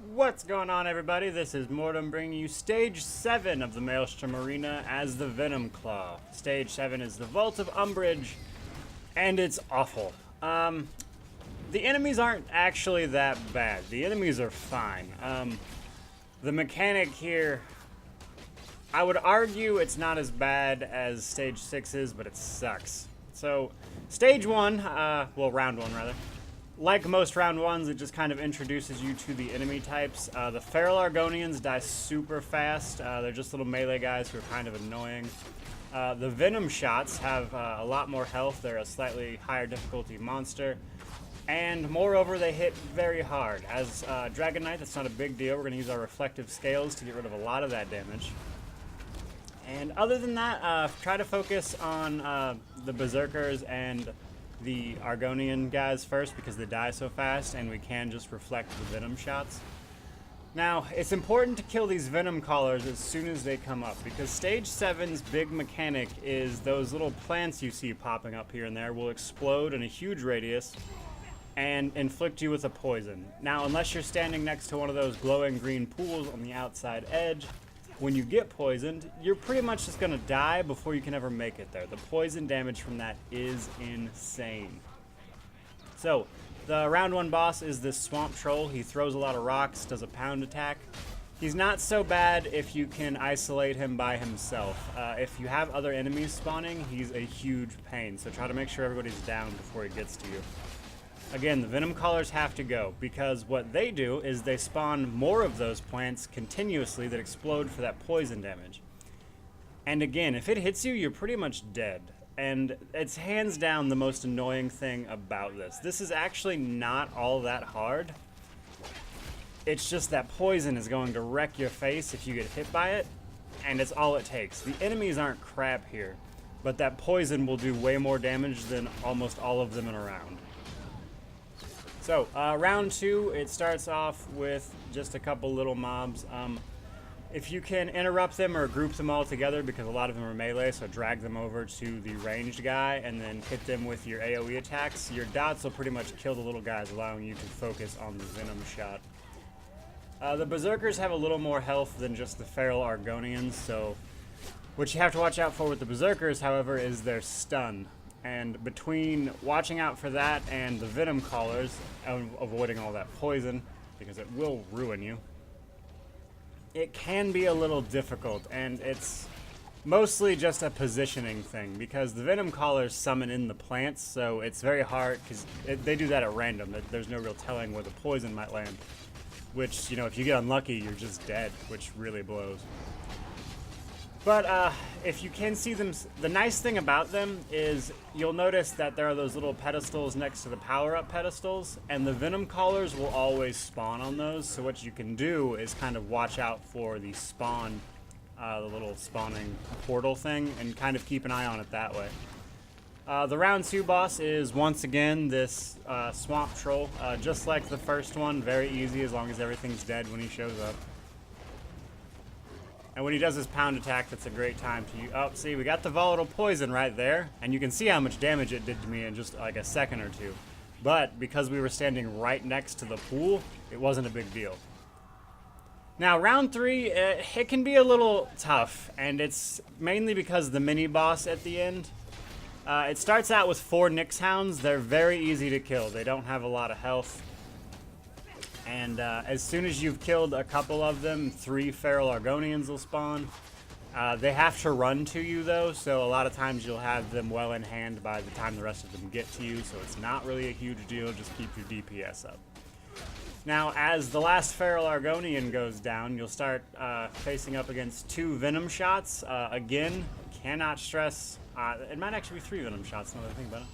What's going on, everybody? This is Mortym bringing you Stage 7 of the Maelstrom Arena as the Venom Claw. Stage 7 is the Vault of Umbrage, and it's awful. The enemies aren't actually that bad. The enemies are fine. The mechanic here, I would argue it's not as bad as Stage 6 is, but it sucks. So, Stage 1, round 1 rather. Like most round 1s, it just kind of introduces you to the enemy types. The Feral Argonians die super fast. They're just little melee guys who are kind of annoying. The Venom shots have a lot more health. They're a slightly higher difficulty monster. And moreover, they hit very hard. As Dragon Knight, that's not a big deal. We're going to use our reflective scales to get rid of a lot of that damage. And other than that, try to focus on the Berserkers and the Argonian guys first because they die so fast and we can just reflect the Venom shots. Now, it's important to kill these Venom callers as soon as they come up because Stage 7's big mechanic is those little plants you see popping up here and there will explode in a huge radius and inflict you with a poison. Now, unless you're standing next to one of those glowing green pools on the outside edge, when you get poisoned, you're pretty much just going to die before you can ever make it there. The poison damage from that is insane. So, the round 1 boss is this swamp troll. He throws a lot of rocks, does a pound attack. He's not so bad if you can isolate him by himself. If you have other enemies spawning, he's a huge pain. So try to make sure everybody's down before he gets to you. Again, the Venom Callers have to go, because what they do is they spawn more of those plants continuously that explode for that poison damage. And again, if it hits you, you're pretty much dead. And it's hands down the most annoying thing about this. This is actually not all that hard. It's just that poison is going to wreck your face if you get hit by it, and it's all it takes. The enemies aren't crap here, but that poison will do way more damage than almost all of them in a round. So, round 2, it starts off with just a couple little mobs. If you can interrupt them or group them all together, because a lot of them are melee, so drag them over to the ranged guy and then hit them with your AoE attacks, your dots will pretty much kill the little guys, allowing you to focus on the Venom shot. The Berserkers have a little more health than just the Feral Argonians, so what you have to watch out for with the Berserkers, however, is their stun. And between watching out for that and the Venom Callers, and avoiding all that poison, because it will ruin you, it can be a little difficult, and it's mostly just a positioning thing, because the Venom Callers summon in the plants, so it's very hard, because they do that at random. There's no real telling where the poison might land, which, you know, if you get unlucky, you're just dead, which really blows. But if you can see them, the nice thing about them is you'll notice that there are those little pedestals next to the power-up pedestals, and the Venom Callers will always spawn on those, so what you can do is kind of watch out for the spawn, the little spawning portal thing, and kind of keep an eye on it that way. The round 2 boss is once again this swamp troll, just like the first one, very easy as long as everything's dead when he shows up. And when he does his pound attack, that's a great time to... Oh, see, we got the volatile poison right there. And you can see how much damage it did to me in just like a second or two. But because we were standing right next to the pool, it wasn't a big deal. Now, round 3, it can be a little tough. And it's mainly because the mini-boss at the end. It starts out with 4 Nyx Hounds. They're very easy to kill. They don't have a lot of health. And as soon as you've killed a couple of them, 3 Feral Argonians will spawn. They have to run to you, though, so a lot of times you'll have them well in hand by the time the rest of them get to you, so it's not really a huge deal. Just keep your DPS up. Now, as the last Feral Argonian goes down, you'll start facing up against 2 Venom shots. Again, cannot stress... it might actually be 3 Venom shots, now that I think about it.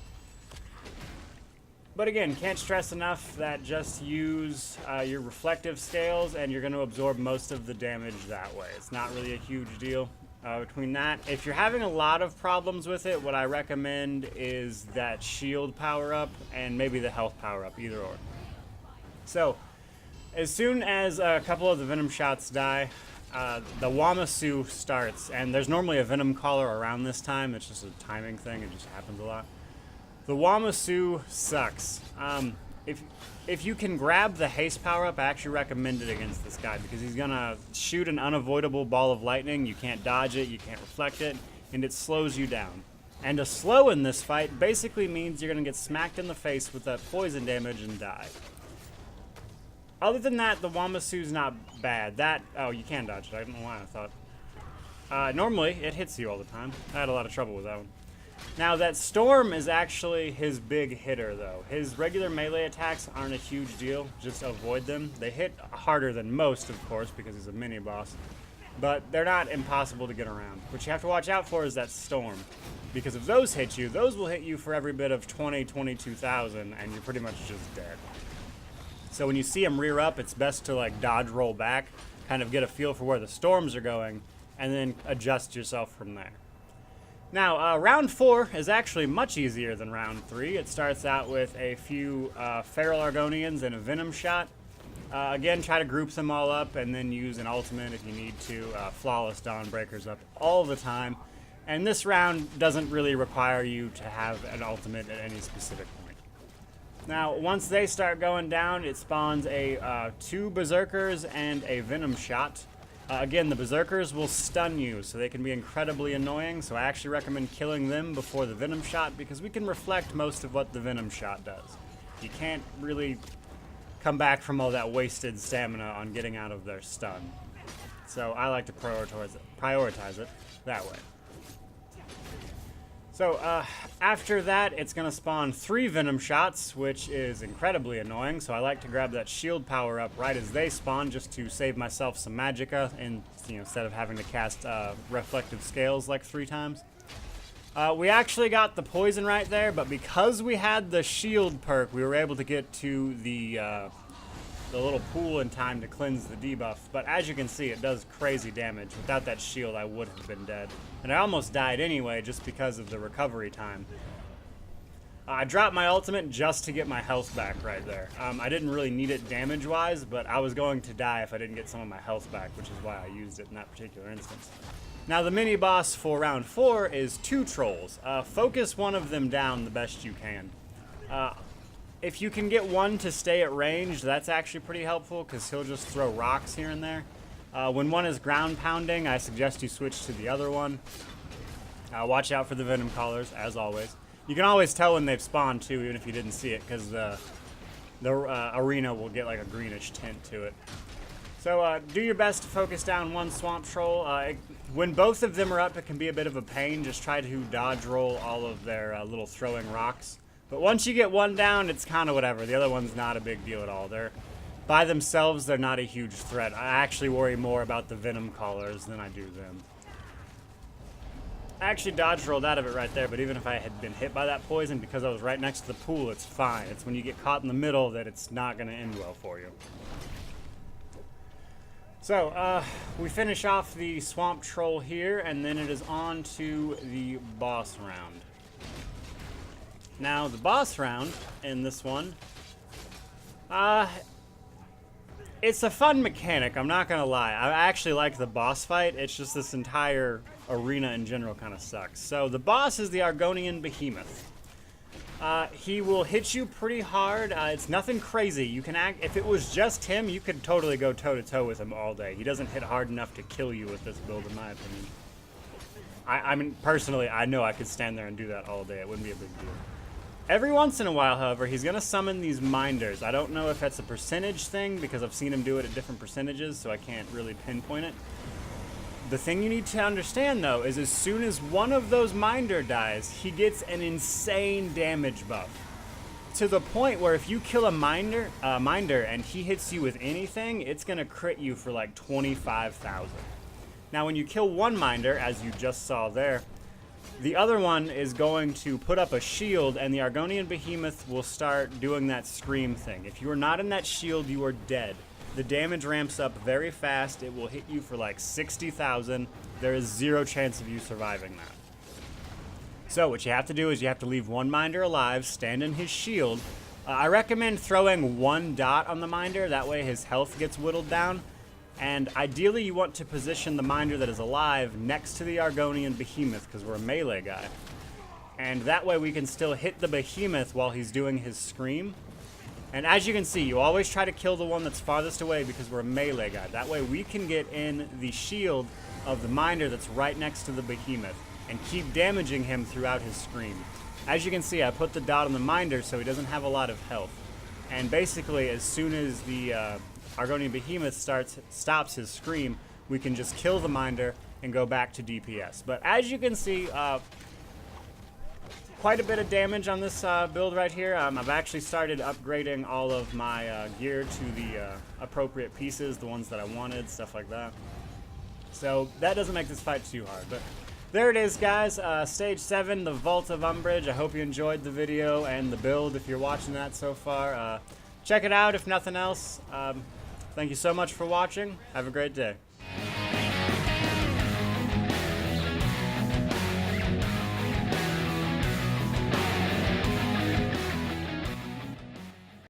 But again, can't stress enough that just use your reflective scales and you're going to absorb most of the damage that way. It's not really a huge deal between that. If you're having a lot of problems with it, what I recommend is that shield power-up and maybe the health power-up, either or. So, as soon as a couple of the Venom shots die, the Wamasu starts, and there's normally a Venom Caller around this time. It's just a timing thing. It just happens a lot. The Wamasu sucks. if you can grab the haste power up, I actually recommend it against this guy because he's gonna shoot an unavoidable ball of lightning. You can't dodge it, you can't reflect it, and it slows you down. And a slow in this fight basically means you're gonna get smacked in the face with that poison damage and die. Other than that, the Wamasu's not bad. Oh, you can dodge it. I don't know why I thought. Normally, it hits you all the time. I had a lot of trouble with that one. Now, that Storm is actually his big hitter, though. His regular melee attacks aren't a huge deal. Just avoid them. They hit harder than most, of course, because he's a mini-boss. But they're not impossible to get around. What you have to watch out for is that Storm. Because if those hit you, those will hit you for every bit of 22,000, and you're pretty much just dead. So when you see him rear up, it's best to like dodge roll back, kind of get a feel for where the storms are going, and then adjust yourself from there. Now, round 4 is actually much easier than round 3. It starts out with a few Feral Argonians and a Venom shot. Again, try to group them all up and then use an ultimate if you need to. Flawless Dawnbreakers up all the time. And this round doesn't really require you to have an ultimate at any specific point. Now, once they start going down, it spawns a 2 Berserkers and a Venom shot. Again, the Berserkers will stun you, so they can be incredibly annoying, so I actually recommend killing them before the Venom shot, because we can reflect most of what the Venom shot does. You can't really come back from all that wasted stamina on getting out of their stun. So I like to prioritize it that way. So, after that, it's going to spawn 3 Venom shots, which is incredibly annoying, so I like to grab that shield power up right as they spawn, just to save myself some magicka, and, instead of having to cast reflective scales like 3 times. We actually got the poison right there, but because we had the shield perk, we were able to get to the little pool in time to cleanse the debuff. But as you can see, it does crazy damage. Without that shield, I would have been dead. And I almost died anyway, just because of the recovery time. I dropped my ultimate just to get my health back right there. I didn't really need it damage-wise, but I was going to die if I didn't get some of my health back, which is why I used it in that particular instance. Now, the mini-boss for round 4 is 2 trolls. Focus one of them down the best you can. If you can get one to stay at range, that's actually pretty helpful, because he'll just throw rocks here and there. When one is ground pounding, I suggest you switch to the other one. Watch out for the Venom Callers, as always. You can always tell when they've spawned, too, even if you didn't see it, because the arena will get like a greenish tint to it. So do your best to focus down one Swamp Troll. When both of them are up, it can be a bit of a pain. Just try to dodge roll all of their little throwing rocks. But once you get one down, it's kind of whatever. The other one's not a big deal at all. By themselves, they're not a huge threat. I actually worry more about the Venom Callers than I do them. I actually dodge rolled out of it right there, but even if I had been hit by that poison, because I was right next to the pool, it's fine. It's when you get caught in the middle that it's not going to end well for you. So, we finish off the Swamp Troll here, and then it is on to the boss round. Now, the boss round in this one, it's a fun mechanic, I'm not gonna lie. I actually like the boss fight, it's just this entire arena in general kind of sucks. So, the boss is the Argonian Behemoth. He will hit you pretty hard. It's nothing crazy. You can if it was just him, you could totally go toe-to-toe with him all day. He doesn't hit hard enough to kill you with this build, in my opinion. I mean, personally, I know I could stand there and do that all day. It wouldn't be a big deal. Every once in a while, however, he's going to summon these minders. I don't know if that's a percentage thing, because I've seen him do it at different percentages, so I can't really pinpoint it. The thing you need to understand, though, is as soon as one of those minder dies, he gets an insane damage buff. To the point where if you kill a minder and he hits you with anything, it's going to crit you for like 25,000. Now, when you kill one minder, as you just saw there, the other one is going to put up a shield, and the Argonian Behemoth will start doing that scream thing. If you are not in that shield, you are dead. The damage ramps up very fast. It will hit you for like 60,000. There is 0 chance of you surviving that. So what you have to do is you have to leave one minder alive, stand in his shield. I recommend throwing 1 dot on the minder. That way his health gets whittled down. And ideally you want to position the minder that is alive next to the Argonian Behemoth, because we're a melee guy. And that way we can still hit the Behemoth while he's doing his scream. And as you can see, you always try to kill the one that's farthest away because we're a melee guy. That way we can get in the shield of the Minder that's right next to the behemoth and keep damaging him throughout his scream. As you can see, I put the dot on the Minder so he doesn't have a lot of health. And basically, as soon as the Argonian behemoth stops his scream, we can just kill the Minder and go back to DPS. But as you can see, quite a bit of damage on this build right here. I've actually started upgrading all of my gear to the appropriate pieces, the ones that I wanted, stuff like that. So that doesn't make this fight too hard. But there it is, guys. Stage 7, the Vault of Umbrage. I hope you enjoyed the video and the build if you're watching that so far. Check it out if nothing else. Thank you so much for watching. Have a great day.